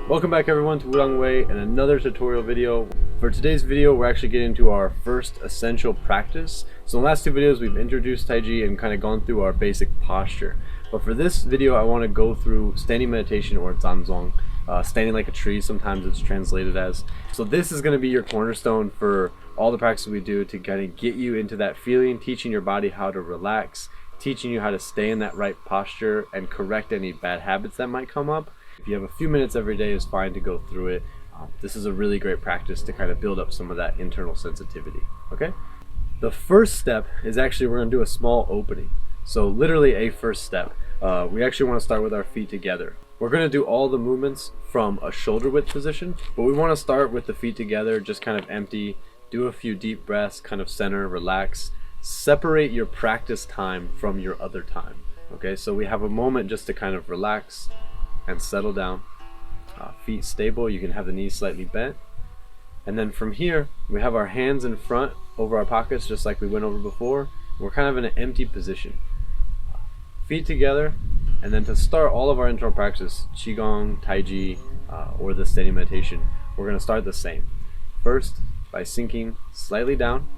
Welcome back everyone to Wudang Way and another tutorial video. For today's video, we're actually getting into our first essential practice. So in the last two videos, we've introduced Tai Chi and kind of gone through our basic posture. But for this video, I want to go through standing meditation, or Zhan Zhuang, standing like a tree, sometimes it's translated as. So this is going to be your cornerstone for all the practices we do to kind of get you into that feeling, teaching your body how to relax, teaching you how to stay in that right posture and correct any bad habits that might come up. If you have a few minutes every day, it's fine to go through it. This is a really great practice to kind of build up some of that internal sensitivity. Okay? The first step is actually we're going to do a small opening. So literally a first step. We actually want to start with our feet together. We're going to do all the movements from a shoulder width position, but we want to start with the feet together, just kind of empty, do a few deep breaths, kind of center, relax. Separate your practice time from your other time. Okay, so we have a moment just to kind of relax and settle down. Feet stable, you can have the knees slightly bent. And then from here, we have our hands in front over our pockets, just like we went over before. We're kind of in an empty position. Feet together, and then to start all of our internal practice, Qigong, Tai Chi, or the standing meditation, we're going to start the same. First, by sinking slightly down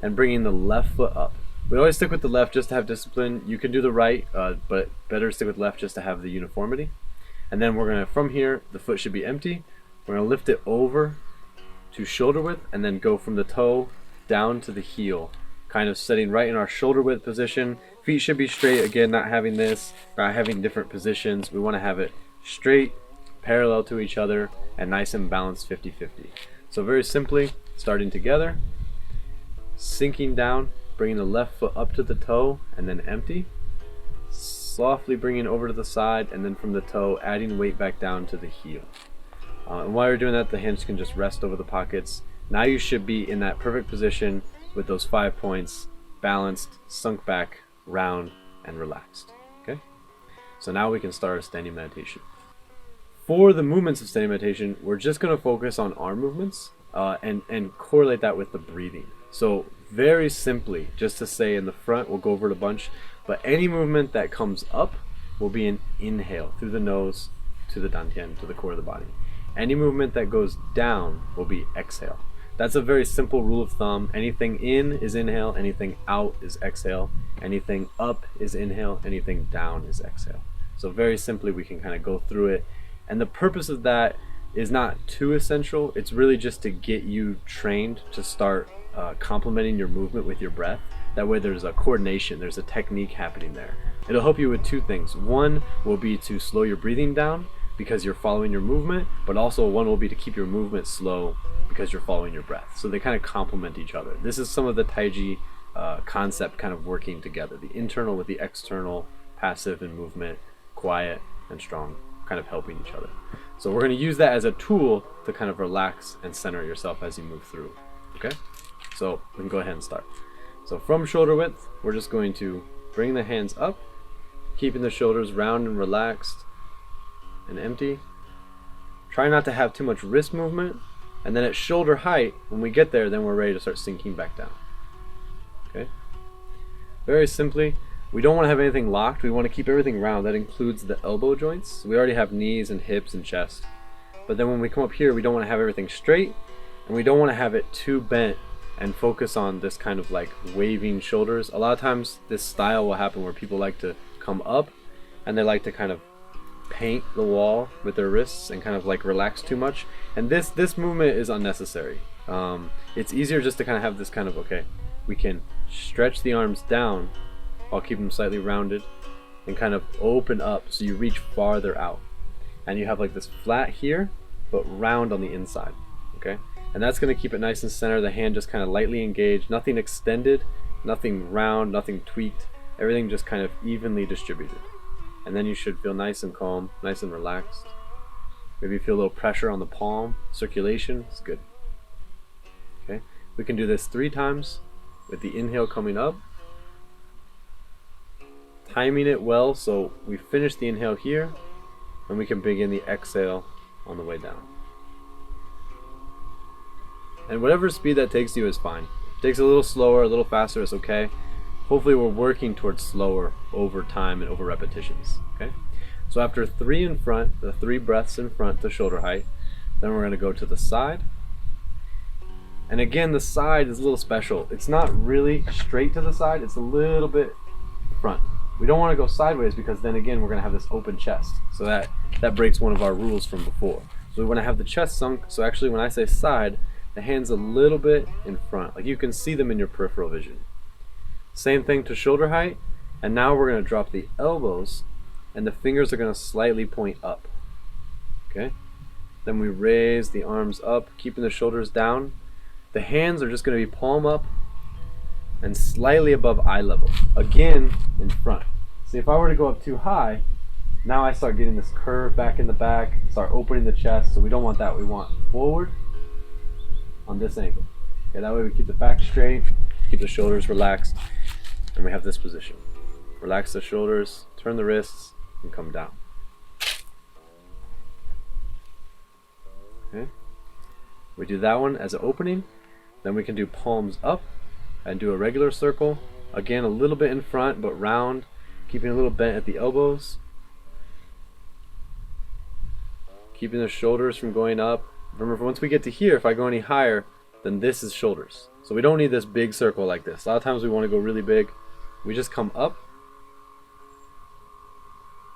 and bringing the left foot up. We always stick with the left just to have discipline. You can do the right, but better stick with left just to have the uniformity. And then we're going to, from here, the foot should be empty. We're going to lift it over to shoulder width and then go from the toe down to the heel, kind of sitting right in our shoulder width position. Feet should be straight, again, not having this, not having different positions. We want to have it straight, parallel to each other, and nice and balanced 50-50. So very simply, starting together, sinking down, bringing the left foot up to the toe and then empty. Softly bringing over to the side, and then from the toe adding weight back down to the heel. And while you're doing that, the hands can just rest over the pockets. Now you should be in that perfect position with those 5 points, balanced, sunk back, round, and relaxed. Okay? So now we can start a standing meditation. For the movements of standing meditation, we're just going to focus on arm movements and correlate that with the breathing. So very simply, just to say in the front, we'll go over it a bunch, but any movement that comes up will be an inhale through the nose to the dantian, to the core of the body. Any movement that goes down will be exhale. That's a very simple rule of thumb. Anything in is inhale, anything out is exhale, anything up is inhale, anything down is exhale. So very simply we can kind of go through it. And the purpose of that is not too essential. It's really just to get you trained to start complementing your movement with your breath. That way there's a coordination, there's a technique happening there. It'll help you with two things. One will be to slow your breathing down because you're following your movement, but also one will be to keep your movement slow because you're following your breath. So they kind of complement each other. This is some of the Tai Chi concept kind of working together. The internal with the external, passive and movement, quiet and strong, kind of helping each other. So we're going to use that as a tool to kind of relax and center yourself as you move through. Okay? So we can go ahead and start. So from shoulder width, we're just going to bring the hands up, keeping the shoulders round and relaxed and empty. Try not to have too much wrist movement. And then at shoulder height, when we get there, then we're ready to start sinking back down. Okay? Very simply, we don't want to have anything locked. We want to keep everything round. That includes the elbow joints. We already have knees and hips and chest. But then when we come up here, we don't want to have everything straight, and we don't want to have it too bent and focus on this kind of like waving shoulders. A lot of times this style will happen where people like to come up and they like to kind of paint the wall with their wrists and kind of like relax too much. And this movement is unnecessary. It's easier just to kind of have this kind of, okay, we can stretch the arms down while keeping them slightly rounded and kind of open up so you reach farther out. And you have like this flat here, but round on the inside, okay? And that's going to keep it nice and center. The hand just kind of lightly engaged, nothing extended, nothing round, nothing tweaked, everything just kind of evenly distributed. And then you should feel nice and calm, nice and relaxed. Maybe feel a little pressure on the palm, circulation, it's good. Okay, we can do this 3 times with the inhale coming up. Timing it well so we finish the inhale here and we can begin the exhale on the way down. And whatever speed that takes you is fine. If it takes a little slower, a little faster, it's okay. Hopefully we're working towards slower over time and over repetitions. Okay. So after 3 in front, the 3 breaths in front to shoulder height, then we're going to go to the side. And again, the side is a little special. It's not really straight to the side, it's a little bit front. We don't want to go sideways because then again we're going to have this open chest. So that breaks one of our rules from before. So we want to have the chest sunk. So actually when I say side, the hands a little bit in front. Like you can see them in your peripheral vision. Same thing to shoulder height. And now we're going to drop the elbows and the fingers are going to slightly point up. Okay? Then we raise the arms up, keeping the shoulders down. The hands are just going to be palm up and slightly above eye level. Again, in front. See, if I were to go up too high, now I start getting this curve back in the back, start opening the chest, so we don't want that. We want forward on this angle. Okay, that way we keep the back straight, keep the shoulders relaxed, and we have this position. Relax the shoulders, turn the wrists, and come down. Okay. We do that one as an opening, then we can do palms up and do a regular circle. Again, a little bit in front, but round, keeping a little bent at the elbows. Keeping the shoulders from going up. Remember, once we get to here, if I go any higher, then this is shoulders. So we don't need this big circle like this. A lot of times we want to go really big. We just come up,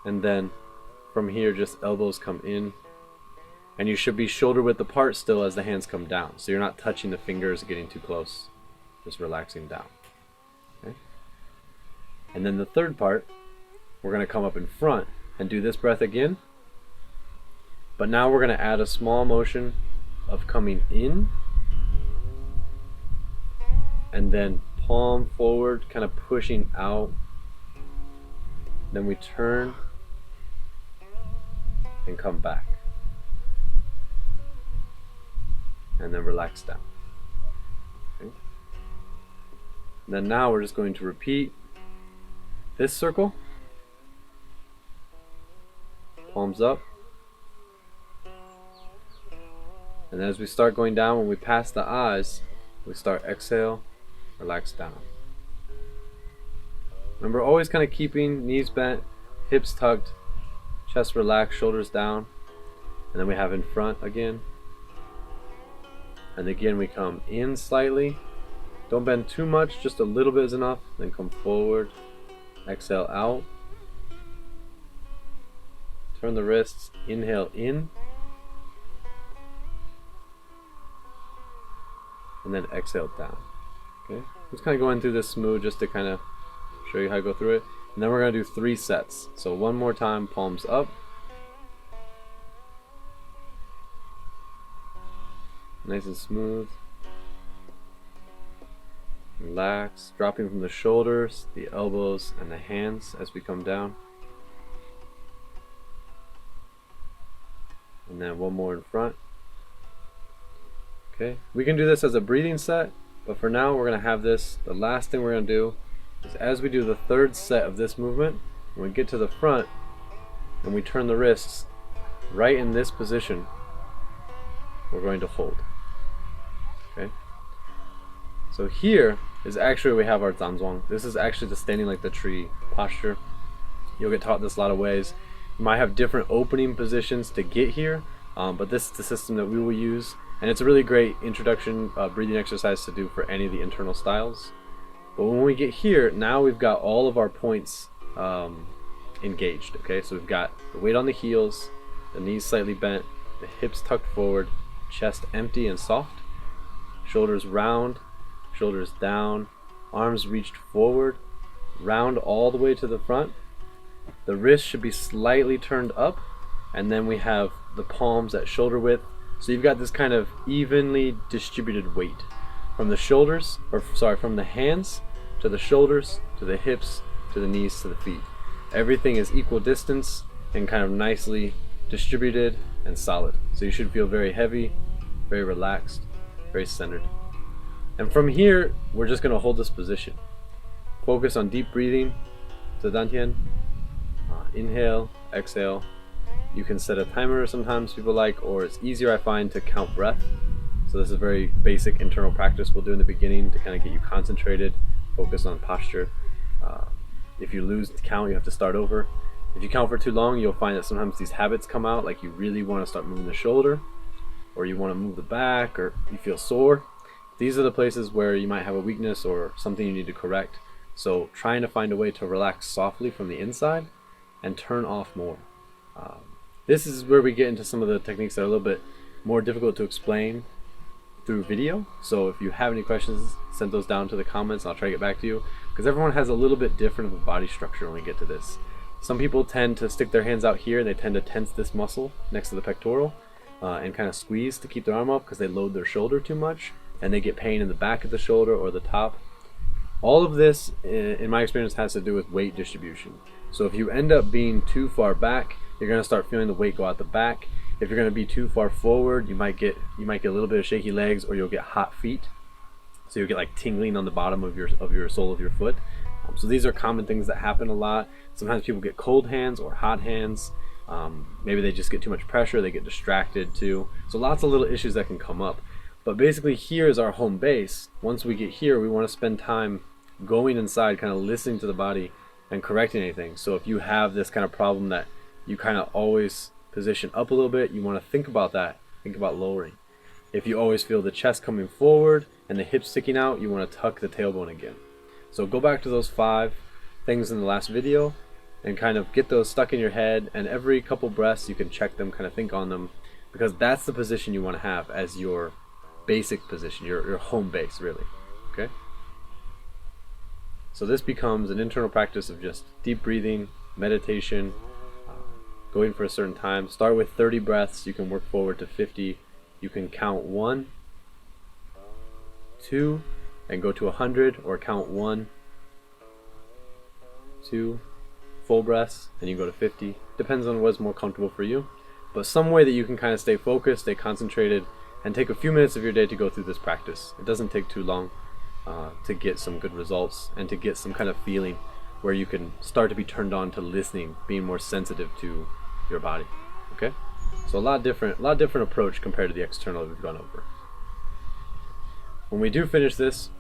and then from here, just elbows come in. And you should be shoulder width apart still as the hands come down. So you're not touching the fingers, getting too close. Just relaxing down. Okay? And then the third part, we're going to come up in front and do this breath again. But now we're going to add a small motion of coming in and then palm forward, kind of pushing out. Then we turn and come back. And then relax down. Okay. And then now we're just going to repeat this circle. Palms up. And as we start going down, when we pass the eyes, we start exhale, relax down. Remember, always kind of keeping knees bent, hips tucked, chest relaxed, shoulders down. And then we have in front again. And again, we come in slightly. Don't bend too much, just a little bit is enough. Then come forward, exhale out. Turn the wrists, inhale in. And then exhale down. Okay, just kind of going through this smooth just to kind of show you how to go through it. And then we're going to do 3 sets. So one more time, palms up. Nice and smooth. Relax, dropping from the shoulders, the elbows, and the hands as we come down. And then one more in front. Okay, we can do this as a breathing set, but for now we're going to have this. The last thing we're going to do is as we do the 3rd set of this movement, when we get to the front and we turn the wrists right in this position, we're going to hold. Okay, so here is actually where we have our Zhan Zhuang. This is actually the standing like the tree posture. You'll get taught this a lot of ways. You might have different opening positions to get here, but this is the system that we will use, and it's a really great introduction breathing exercise to do for any of the internal styles. But when we get here, now we've got all of our points engaged. Okay, so we've got the weight on the heels, the knees slightly bent, the hips tucked forward, chest empty and soft, shoulders round, shoulders down, arms reached forward, round all the way to the front. The wrist should be slightly turned up, and then we have the palms at shoulder width. So you've got this kind of evenly distributed weight from the shoulders, from the hands to the shoulders, to the hips, to the knees, to the feet. Everything is equal distance and kind of nicely distributed and solid. So you should feel very heavy, very relaxed, very centered. And from here, we're just going to hold this position. Focus on deep breathing to Dantian. Inhale, exhale. You can set a timer sometimes people like, or it's easier I find to count breath. So this is a very basic internal practice we'll do in the beginning to kind of get you concentrated, focus on posture. If you lose the count, you have to start over. If you count for too long, you'll find that sometimes these habits come out, like you really want to start moving the shoulder, or you want to move the back, or you feel sore. These are the places where you might have a weakness or something you need to correct. So trying to find a way to relax softly from the inside and turn off more. This is where we get into some of the techniques that are a little bit more difficult to explain through video. So if you have any questions, send those down to the comments. I'll try to get back to you, because everyone has a little bit different of a body structure when we get to this. Some people tend to stick their hands out here and they tend to tense this muscle next to the pectoral and kind of squeeze to keep their arm up because they load their shoulder too much, and they get pain in the back of the shoulder or the top. All of this, in my experience, has to do with weight distribution. So if you end up being too far back, you're going to start feeling the weight go out the back. If you're going to be too far forward, you might get a little bit of shaky legs, or you'll get hot feet. So you'll get like tingling on the bottom of your sole of your foot. So these are common things that happen a lot. Sometimes people get cold hands or hot hands. Maybe they just get too much pressure, they get distracted too. So lots of little issues that can come up. But basically here is our home base. Once we get here, we want to spend time going inside, kind of listening to the body and correcting anything. So if you have this kind of problem that you kind of always position up a little bit, you want to think about that. Think about lowering. If you always feel the chest coming forward and the hips sticking out, you want to tuck the tailbone again. So go back to those 5 things in the last video and kind of get those stuck in your head, and every couple breaths you can check them, kind of think on them, because that's the position you want to have as your basic position, your home base really. Okay? So this becomes an internal practice of just deep breathing, meditation, going for a certain time. Start with 30 breaths, you can work forward to 50. You can count 1, 2, and go to 100, or count 1, 2, full breaths, and you go to 50. Depends on what's more comfortable for you, but some way that you can kind of stay focused, stay concentrated, and take a few minutes of your day to go through this practice. It doesn't take too long to get some good results and to get some kind of feeling where you can start to be turned on to listening, being more sensitive to your body. Okay, so a lot different approach compared to the external we've gone over. When we do finish this,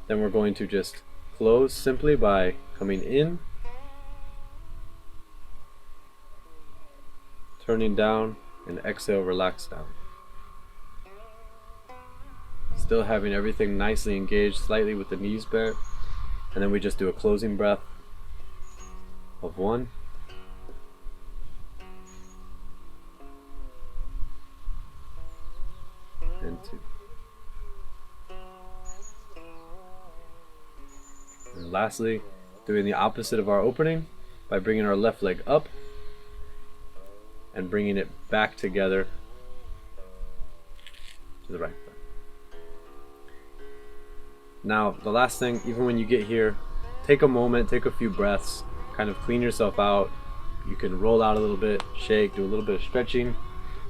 then we're going to just close simply by coming in, turning down, and exhale, relax down. Still having everything nicely engaged, slightly with the knees bent, and then we just do a closing breath of 1, 2. And lastly, doing the opposite of our opening by bringing our left leg up and bringing it back together to the right foot. Now, the last thing, even when you get here, take a moment, take a few breaths, kind of clean yourself out. You can roll out a little bit, shake, do a little bit of stretching,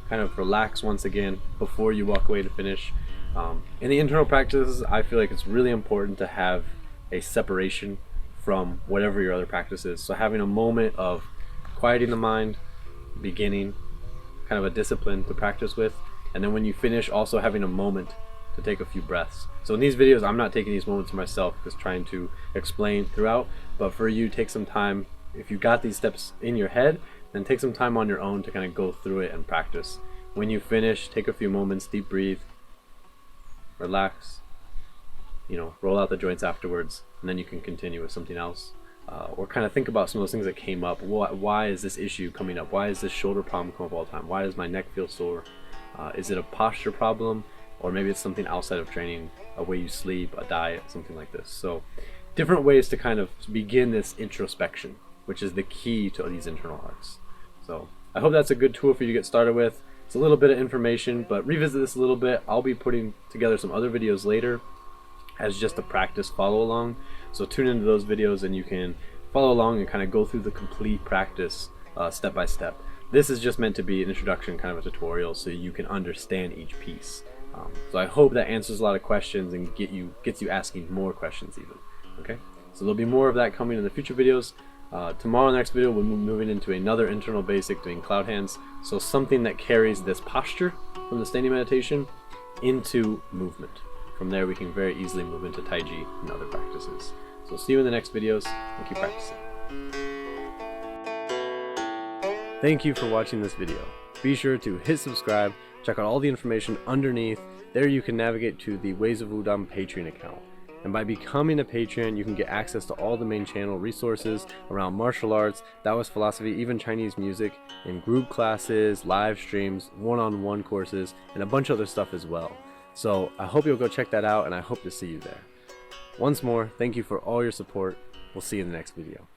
kind of relax once again before you walk away to finish. In the internal practices, I feel like it's really important to have a separation from whatever your other practice is. So having a moment of quieting the mind, beginning, kind of a discipline to practice with, and then when you finish, also having a moment to take a few breaths. So in these videos, I'm not taking these moments for myself, just trying to explain throughout, but for you, take some time. If you got these steps in your head, then take some time on your own to kind of go through it and practice. When you finish, take a few moments, deep breathe, relax, roll out the joints afterwards, and then you can continue with something else. Or kind of think about some of those things that came up. Why is this issue coming up? Why is this shoulder problem come up all the time? Why does my neck feel sore? Is it a posture problem? Or maybe it's something outside of training, a way you sleep, a diet, something like this. So different ways to kind of begin this introspection, which is the key to these internal arts. So I hope that's a good tool for you to get started with. It's a little bit of information, but revisit this a little bit. I'll be putting together some other videos later as just a practice follow along. So tune into those videos and you can follow along and kind of go through the complete practice step by step. This is just meant to be an introduction, kind of a tutorial, so you can understand each piece. So I hope that answers a lot of questions and gets you asking more questions even. Okay, so there'll be more of that coming in the future videos. Tomorrow, next video, we'll be moving into another internal basic, doing cloud hands. So something that carries this posture from the standing meditation into movement. From there, we can very easily move into Tai Chi and other practices. So see you in the next videos and keep practicing. Thank you for watching this video. Be sure to hit subscribe, check out all the information underneath. There you can navigate to the Ways of Wudang Patreon account. And by becoming a patron, you can get access to all the main channel resources around martial arts, Taoist philosophy, even Chinese music, and group classes, live streams, one-on-one courses, and a bunch of other stuff as well. So I hope you'll go check that out, and I hope to see you there. Once more, thank you for all your support. We'll see you in the next video.